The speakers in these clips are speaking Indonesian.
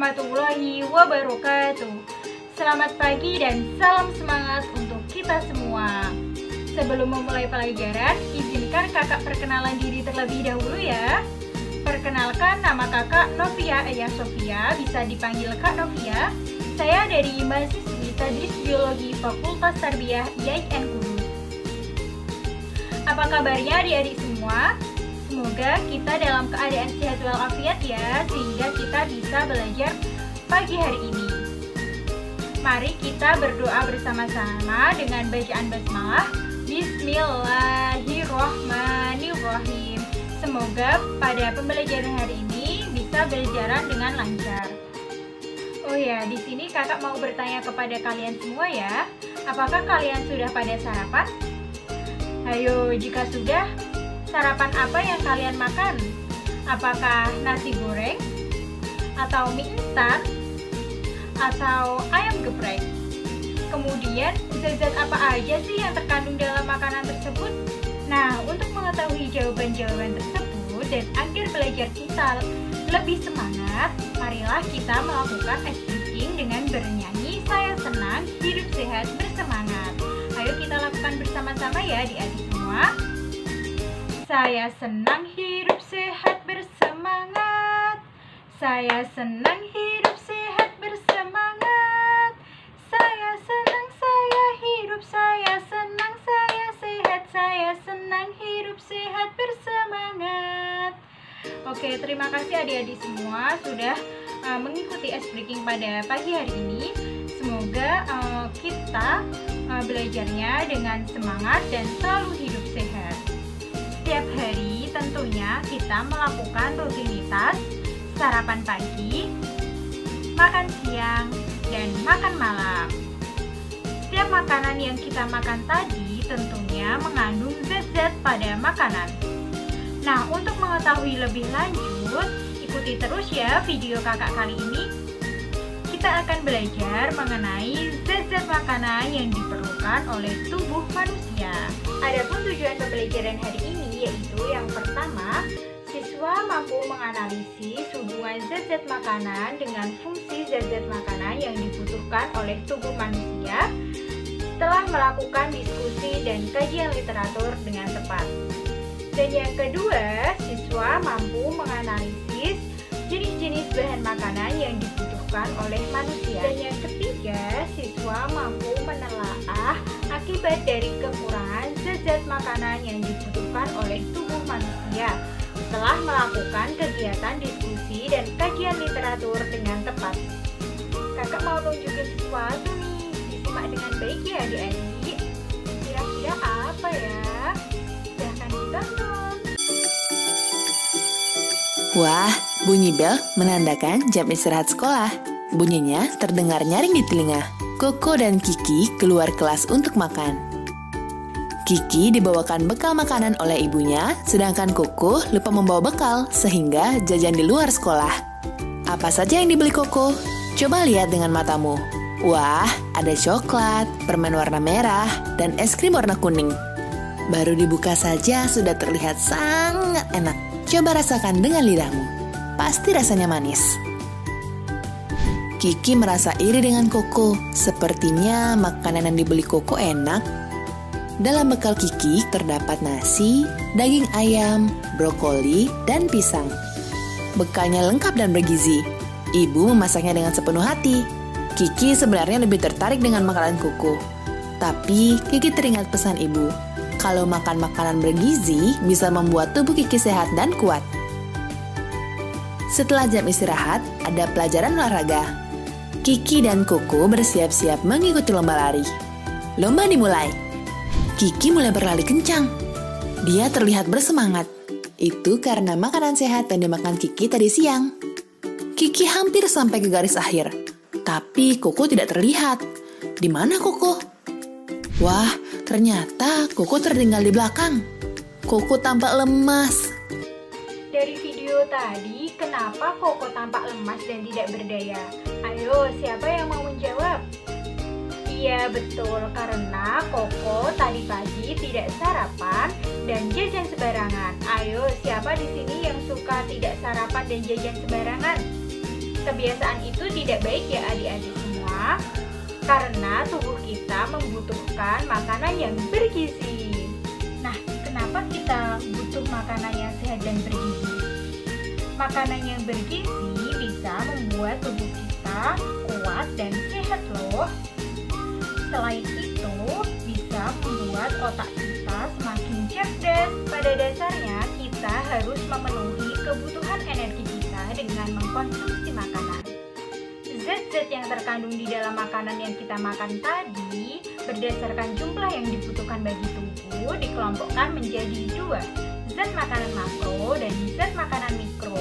warahmatullahi wabarakatuh. Selamat pagi dan salam semangat untuk kita semua. Sebelum memulai pelajaran, izinkan kakak perkenalan diri terlebih dahulu ya. Perkenalkan, nama kakak Novia Aya Sofia, bisa dipanggil Kak Novia. Saya dari mahasiswi Tadris Biologi Fakultas Tarbiyah IAIN Kudus. Apa kabarnya adik-adik semua? Semoga kita dalam keadaan sehat walafiat ya, sehingga kita bisa belajar pagi hari ini. Mari kita berdoa bersama-sama dengan bacaan basmalah. Bismillahirrohmanirrohim. Semoga pada pembelajaran hari ini bisa berjalan dengan lancar. Oh ya, di sini kakak mau bertanya kepada kalian semua ya. Apakah kalian sudah pada sarapan? Ayo, jika sudah, sarapan apa yang kalian makan? Apakah nasi goreng? Atau mie instan? Atau ayam geprek? Kemudian, zat-zat apa aja sih yang terkandung dalam makanan tersebut? Nah, untuk mengetahui jawaban-jawaban tersebut dan agar belajar kita lebih semangat, marilah kita melakukan ice breaking dengan bernyanyi Saya Senang, Hidup Sehat, Bersemangat. Ayo kita lakukan bersama-sama ya adik-adik semua. Saya senang hidup sehat bersemangat. Saya senang hidup sehat bersemangat. Saya senang saya hidup, saya senang saya sehat. Saya senang hidup sehat bersemangat. Oke, terima kasih adik-adik semua sudah mengikuti ice breaking pada pagi hari ini. Semoga kita belajarnya dengan semangat dan selalu hidup sehat. Setiap hari tentunya kita melakukan rutinitas sarapan pagi, makan siang, dan makan malam. Setiap makanan yang kita makan tadi tentunya mengandung zat-zat pada makanan. Nah, untuk mengetahui lebih lanjut, ikuti terus ya video kakak kali ini. Kita akan belajar mengenai zat-zat makanan yang diperlukan oleh tubuh manusia. Adapun tujuan pembelajaran hari ini yaitu yang pertama, siswa mampu menganalisis hubungan zat-zat makanan dengan fungsi zat-zat makanan yang dibutuhkan oleh tubuh manusia setelah melakukan diskusi dan kajian literatur dengan tepat. Dan yang kedua, siswa mampu menganalisis jenis-jenis bahan makanan yang dibutuhkan oleh manusia. Dan yang ketiga, siswa mampu menelaah akibat dari kekurangan zat-zat makanan yang dibutuhkan oleh tubuh manusia setelah melakukan kegiatan diskusi dan kajian literatur dengan tepat. Kakak mau tunjukin sesuatu nih, disimak dengan baik ya adik-adik. Kira-kira apa ya? Silahkan ditonton. Wah, bunyi bel menandakan jam istirahat sekolah. Bunyinya terdengar nyaring di telinga. Koko dan Kiki keluar kelas untuk makan. Kiki dibawakan bekal makanan oleh ibunya, sedangkan Koko lupa membawa bekal sehingga jajan di luar sekolah. Apa saja yang dibeli Koko? Coba lihat dengan matamu. Wah, ada coklat, permen warna merah, dan es krim warna kuning. Baru dibuka saja sudah terlihat sangat enak. Coba rasakan dengan lidahmu. Pasti rasanya manis. Kiki merasa iri dengan Koko. Sepertinya makanan yang dibeli Koko enak. Dalam bekal Kiki terdapat nasi, daging ayam, brokoli, dan pisang. Bekalnya lengkap dan bergizi. Ibu memasaknya dengan sepenuh hati. Kiki sebenarnya lebih tertarik dengan makanan Koko. Tapi Kiki teringat pesan ibu. Kalau makan makanan bergizi bisa membuat tubuh Kiki sehat dan kuat. Setelah jam istirahat, ada pelajaran olahraga. Kiki dan Koko bersiap-siap mengikuti lomba lari. Lomba dimulai. Kiki mulai berlari kencang. Dia terlihat bersemangat. Itu karena makanan sehat yang dimakan Kiki tadi siang. Kiki hampir sampai ke garis akhir. Tapi Koko tidak terlihat. Di mana Koko? Wah, ternyata Koko tertinggal di belakang. Koko tampak lemas. Dari video tadi, kenapa Koko tampak lemas dan tidak berdaya? Ayo, siapa yang mau menjawab? Iya, betul, karena Koko tadi pagi tidak sarapan dan jajan sembarangan. Ayo, siapa di sini yang suka tidak sarapan dan jajan sembarangan? Kebiasaan itu tidak baik ya adik-adik semua, karena tubuh kita membutuhkan makanan yang bergizi. Nah, kenapa kita butuh makanan yang sehat dan bergizi? Makanan yang bergizi bisa membuat tubuh kita kuat dan sehat loh. Selain itu, bisa membuat otak kita semakin cerdas. Pada dasarnya, kita harus memenuhi kebutuhan energi kita dengan mengkonsumsi makanan. Zat-zat yang terkandung di dalam makanan yang kita makan tadi, berdasarkan jumlah yang dibutuhkan bagi tubuh, dikelompokkan menjadi 2, zat makanan makro dan zat makanan mikro.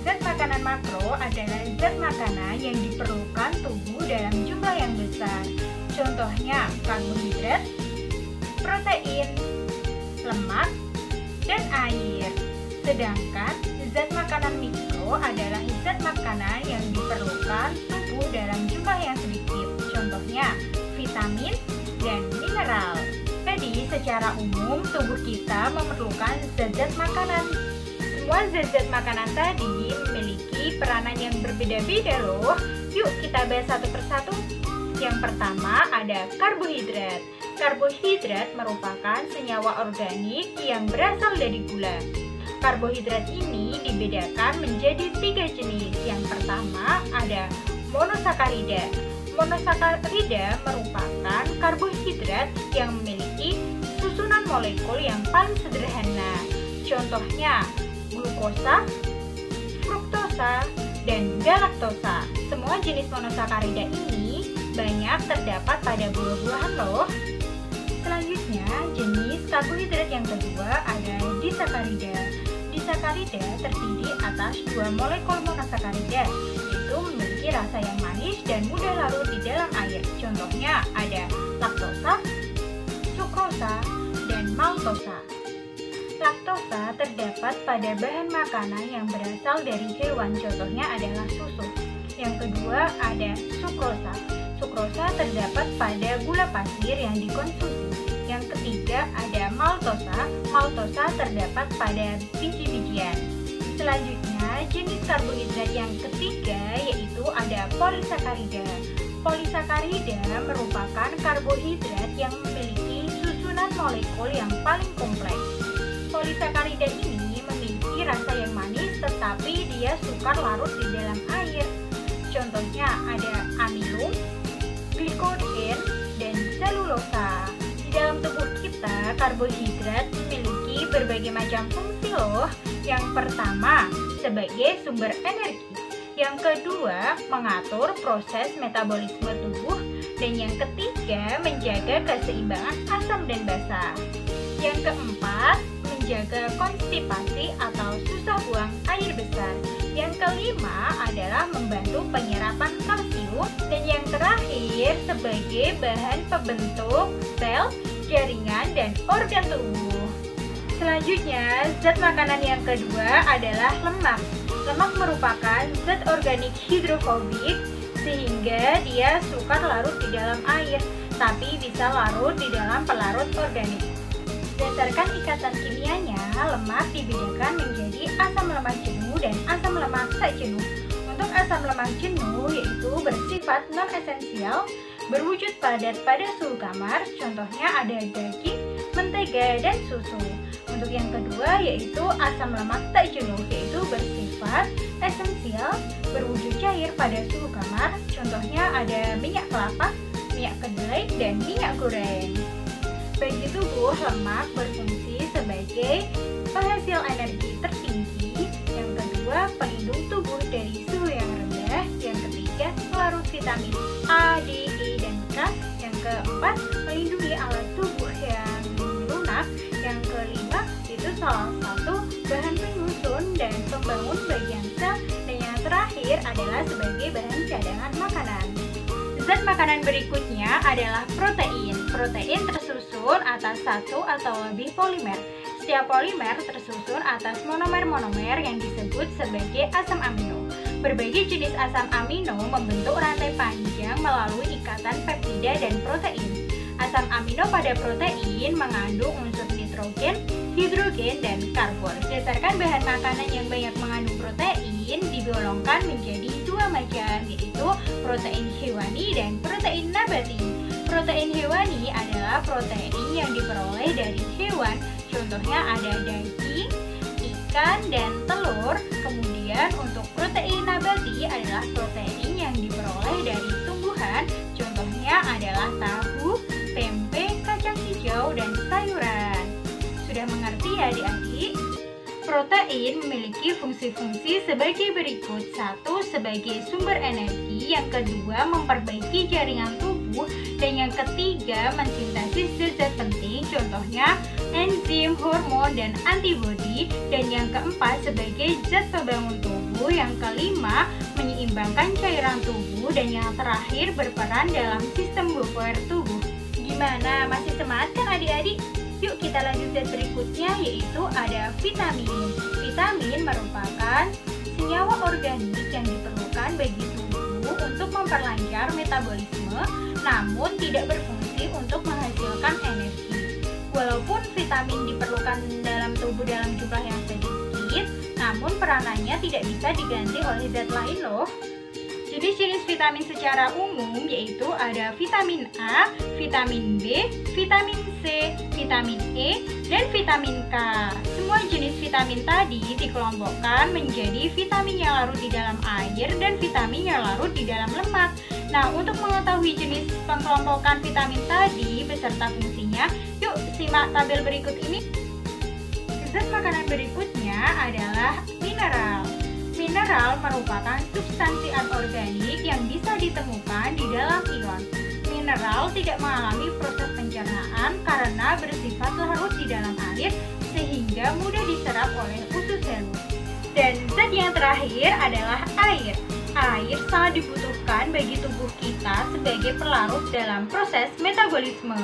Zat makanan makro adalah zat makanan yang diperlukan tubuh dalam jumlah yang besar. Contohnya karbohidrat, protein, lemak, dan air. Sedangkan zat makanan mikro adalah zat makanan yang diperlukan tubuh dalam jumlah yang sedikit. Contohnya vitamin dan mineral. Jadi secara umum tubuh kita memerlukan zat-zat makanan. Semua zat-zat makanan tadi memiliki peranan yang berbeda-beda loh. Yuk kita bahas satu persatu. Yang pertama ada karbohidrat. Karbohidrat merupakan senyawa organik yang berasal dari gula. Karbohidrat ini dibedakan menjadi 3 jenis. Yang pertama ada monosakarida. Monosakarida merupakan karbohidrat yang memiliki susunan molekul yang paling sederhana. Contohnya glukosa, fruktosa, dan galaktosa. Semua jenis monosakarida ini banyak terdapat pada buah-buahan loh. Selanjutnya, jenis karbohidrat yang kedua ada disakarida. Disakarida terdiri atas 2 molekul monosakarida, yaitu memiliki rasa yang manis dan mudah larut di dalam air. Contohnya ada laktosa, sukrosa, dan maltosa. Laktosa terdapat pada bahan makanan yang berasal dari hewan, contohnya adalah susu. Yang kedua ada sukrosa. Sukrosa terdapat pada gula pasir yang dikonsumsi. Yang ketiga ada maltosa. Maltosa terdapat pada biji-bijian. Selanjutnya, jenis karbohidrat yang ketiga yaitu ada polisakarida. Polisakarida merupakan karbohidrat yang memiliki susunan molekul yang paling kompleks. Polisakarida ini memiliki rasa yang manis tetapi dia sukar larut di dalam air. Contohnya ada amilum, glikogen, dan selulosa. Di dalam tubuh kita, karbohidrat memiliki berbagai macam fungsi loh. Yang pertama, sebagai sumber energi. Yang kedua, mengatur proses metabolisme tubuh. Dan yang ketiga, menjaga keseimbangan asam dan basa. Yang keempat, menjaga konstipasi atau susah buang air besar. Yang kelima adalah membantu penyerapan kalsium. Dan yang terakhir, sebagai bahan pembentuk sel, jaringan, dan organ tubuh. Selanjutnya, zat makanan yang kedua adalah lemak. Lemak merupakan zat organik hidrofobik sehingga dia sukar larut di dalam air, tapi bisa larut di dalam pelarut organik. Berdasarkan ikatan kimianya, lemak dibedakan menjadi asam lemak jenuh dan asam lemak tak jenuh. Untuk asam lemak jenuh yaitu bersifat non-esensial, berwujud padat pada suhu kamar, contohnya ada daging, mentega, dan susu. Untuk yang kedua yaitu asam lemak tak jenuh, yaitu bersifat esensial, berwujud cair pada suhu kamar, contohnya ada minyak kelapa, minyak kedelai, dan minyak goreng. Bagi tubuh, lemak berfungsi sebagai penghasil energi tertinggi. Yang kedua, pelindung tubuh dari suhu yang rendah. Yang ketiga, pelarut vitamin A, D, E, dan K. Yang keempat, melindungi alat tubuh yang lunak. Yang kelima, itu salah satu bahan penyusun dan pembangun bagian sel. Dan yang terakhir adalah sebagai bahan cadangan makanan. Zat makanan berikutnya adalah protein. Protein tersusun atas satu atau lebih polimer. Setiap polimer tersusun atas monomer-monomer yang disebut sebagai asam amino. Berbagai jenis asam amino membentuk rantai panjang melalui ikatan peptida dan protein. Asam amino pada protein mengandung unsur nitrogen, hidrogen, dan karbon. Berdasarkan bahan makanan yang banyak mengandung protein, protein digolongkan menjadi dua macam, yaitu protein hewani dan protein nabati. Protein hewani adalah protein yang diperoleh dari hewan, contohnya ada daging, ikan, dan telur. Kemudian untuk protein nabati adalah protein yang diperoleh dari tumbuhan, contohnya adalah tahu, tempe, kacang hijau, dan sayuran. Sudah mengerti ya adik-adik? Protein memiliki fungsi-fungsi sebagai berikut. Satu, sebagai sumber energi. Yang kedua, memperbaiki jaringan tubuh. Dan yang ketiga, mensintesis zat-zat penting, contohnya enzim, hormon, dan antibodi. Dan yang keempat, sebagai zat pembangun tubuh. Yang kelima, menyeimbangkan cairan tubuh. Dan yang terakhir, berperan dalam sistem buffer tubuh. Gimana? Masih semangat kan adik-adik? Yuk kita lanjut zat berikutnya, yaitu ada vitamin. Vitamin merupakan senyawa organik yang diperlukan bagi tubuh untuk memperlancar metabolisme, namun tidak berfungsi untuk menghasilkan energi. Walaupun vitamin diperlukan dalam tubuh dalam jumlah yang sedikit, namun peranannya tidak bisa diganti oleh zat lain loh. Jenis-jenis vitamin secara umum yaitu ada vitamin A, vitamin B, vitamin C, vitamin E, dan vitamin K. Semua jenis vitamin tadi dikelompokkan menjadi vitamin yang larut di dalam air dan vitamin yang larut di dalam lemak. Nah, untuk mengetahui jenis pengelompokan vitamin tadi beserta fungsinya, yuk simak tabel berikut ini. Zat makanan berikutnya adalah mineral. Mineral merupakan substansi anorganik yang bisa ditemukan di dalam ion. Mineral tidak mengalami proses pencernaan karena bersifat larut di dalam air sehingga mudah diserap oleh usus selul. Dan zat yang terakhir adalah air. Air sangat dibutuhkan bagi tubuh kita sebagai pelarut dalam proses metabolisme.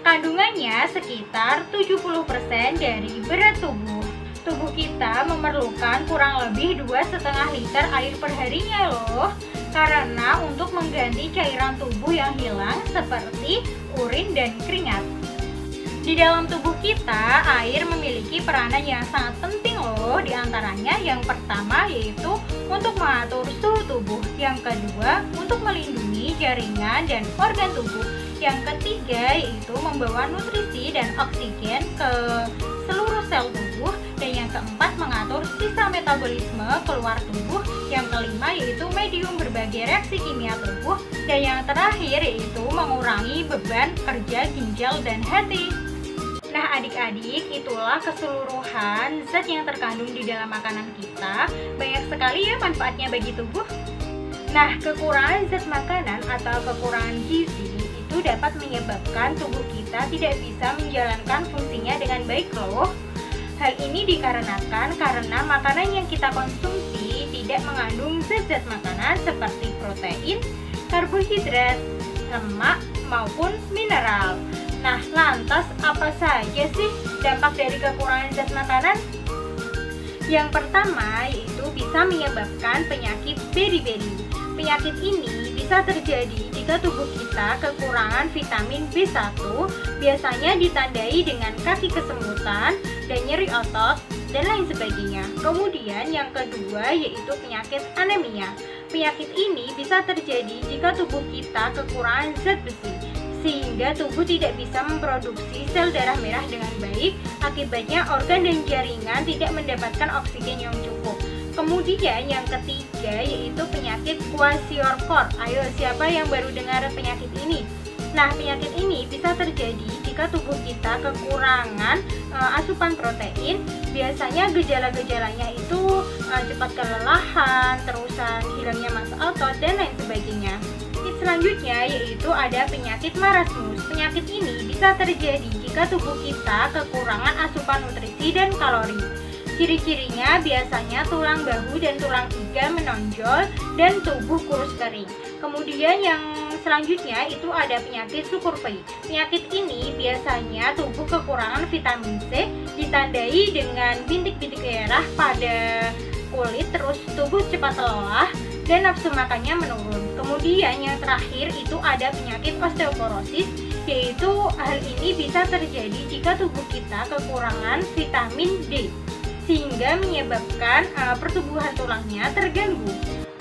Kandungannya sekitar 70% dari berat tubuh. Tubuh kita memerlukan kurang lebih 2,5 liter air per harinya loh. Karena untuk mengganti cairan tubuh yang hilang seperti urin dan keringat. Di dalam tubuh kita, air memiliki peranan yang sangat penting loh. Di antaranya yang pertama yaitu untuk mengatur suhu tubuh. Yang kedua, untuk melindungi jaringan dan organ tubuh. Yang ketiga yaitu membawa nutrisi dan oksigen ke seluruh sel tubuh. Dan yang keempat, mengatur sisa metabolisme keluar tubuh. Yang kelima yaitu medium berbagai reaksi kimia tubuh. Dan yang terakhir yaitu mengurangi beban kerja ginjal dan hati. Nah adik-adik, itulah keseluruhan zat yang terkandung di dalam makanan kita. Banyak sekali ya manfaatnya bagi tubuh. Nah, kekurangan zat makanan atau kekurangan gizi itu dapat menyebabkan tubuh kita tidak bisa menjalankan fungsinya dengan baik loh. Hal ini dikarenakan karena makanan yang kita konsumsi tidak mengandung zat-zat makanan seperti protein, karbohidrat, lemak, maupun mineral. Nah, lantas apa saja sih dampak dari kekurangan zat makanan? Yang pertama yaitu bisa menyebabkan penyakit beri-beri. Penyakit ini bisa terjadi jika tubuh kita kekurangan vitamin B1, biasanya ditandai dengan kaki kesemutan dan nyeri otot dan lain sebagainya. Kemudian yang kedua yaitu penyakit anemia. Penyakit ini bisa terjadi jika tubuh kita kekurangan zat besi, sehingga tubuh tidak bisa memproduksi sel darah merah dengan baik. Akibatnya organ dan jaringan tidak mendapatkan oksigen yang cukup. Kemudian yang ketiga yaitu penyakit kwashiorkor. Ayo, siapa yang baru dengar penyakit ini? Nah, penyakit ini bisa terjadi jika tubuh kita kekurangan asupan protein. Biasanya gejala-gejalanya itu cepat kelelahan, terusan hilangnya massa otot, dan lain sebagainya. Selanjutnya yaitu ada penyakit marasmus. Penyakit ini bisa terjadi jika tubuh kita kekurangan asupan nutrisi dan kalori. Ciri-cirinya biasanya tulang bahu dan tulang iga menonjol dan tubuh kurus kering. Kemudian yang selanjutnya itu ada penyakit Sukurpei. Penyakit ini biasanya tubuh kekurangan vitamin C, ditandai dengan bintik-bintik merah pada kulit, terus tubuh cepat lelah dan nafsu makannya menurun. Kemudian yang terakhir itu ada penyakit osteoporosis, yaitu hal ini bisa terjadi jika tubuh kita kekurangan vitamin D. sehingga menyebabkan pertumbuhan tulangnya terganggu.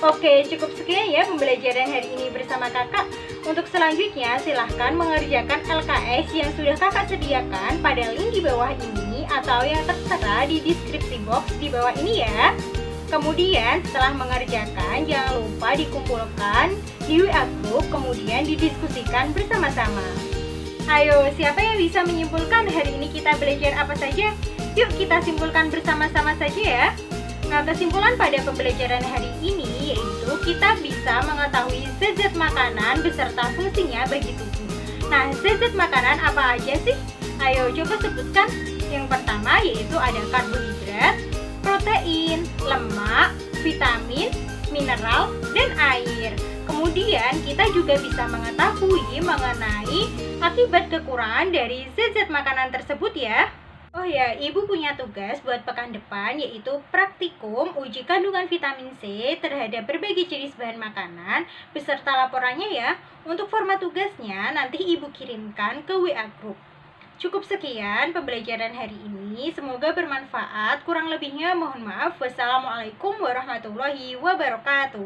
Oke, cukup sekian ya pembelajaran hari ini bersama kakak. Untuk selanjutnya, silahkan mengerjakan LKS yang sudah kakak sediakan pada link di bawah ini atau yang tertera di deskripsi box di bawah ini ya. Kemudian setelah mengerjakan, jangan lupa dikumpulkan di WA group, kemudian didiskusikan bersama-sama. Ayo, siapa yang bisa menyimpulkan hari ini kita belajar apa saja? Yuk kita simpulkan bersama-sama saja ya. Nah, kesimpulan pada pembelajaran hari ini yaitu kita bisa mengetahui zat-zat makanan beserta fungsinya bagi tubuh. Nah, zat-zat makanan apa aja sih? Ayo coba sebutkan. Yang pertama yaitu ada karbohidrat, protein, lemak, vitamin, mineral, dan air. Kemudian kita juga bisa mengetahui mengenai akibat kekurangan dari zat-zat makanan tersebut ya. Oh ya, Ibu punya tugas buat pekan depan yaitu praktikum uji kandungan vitamin C terhadap berbagai jenis bahan makanan beserta laporannya ya. Untuk format tugasnya nanti Ibu kirimkan ke WA group. Cukup sekian pembelajaran hari ini, semoga bermanfaat. Kurang lebihnya mohon maaf. Wassalamualaikum warahmatullahi wabarakatuh.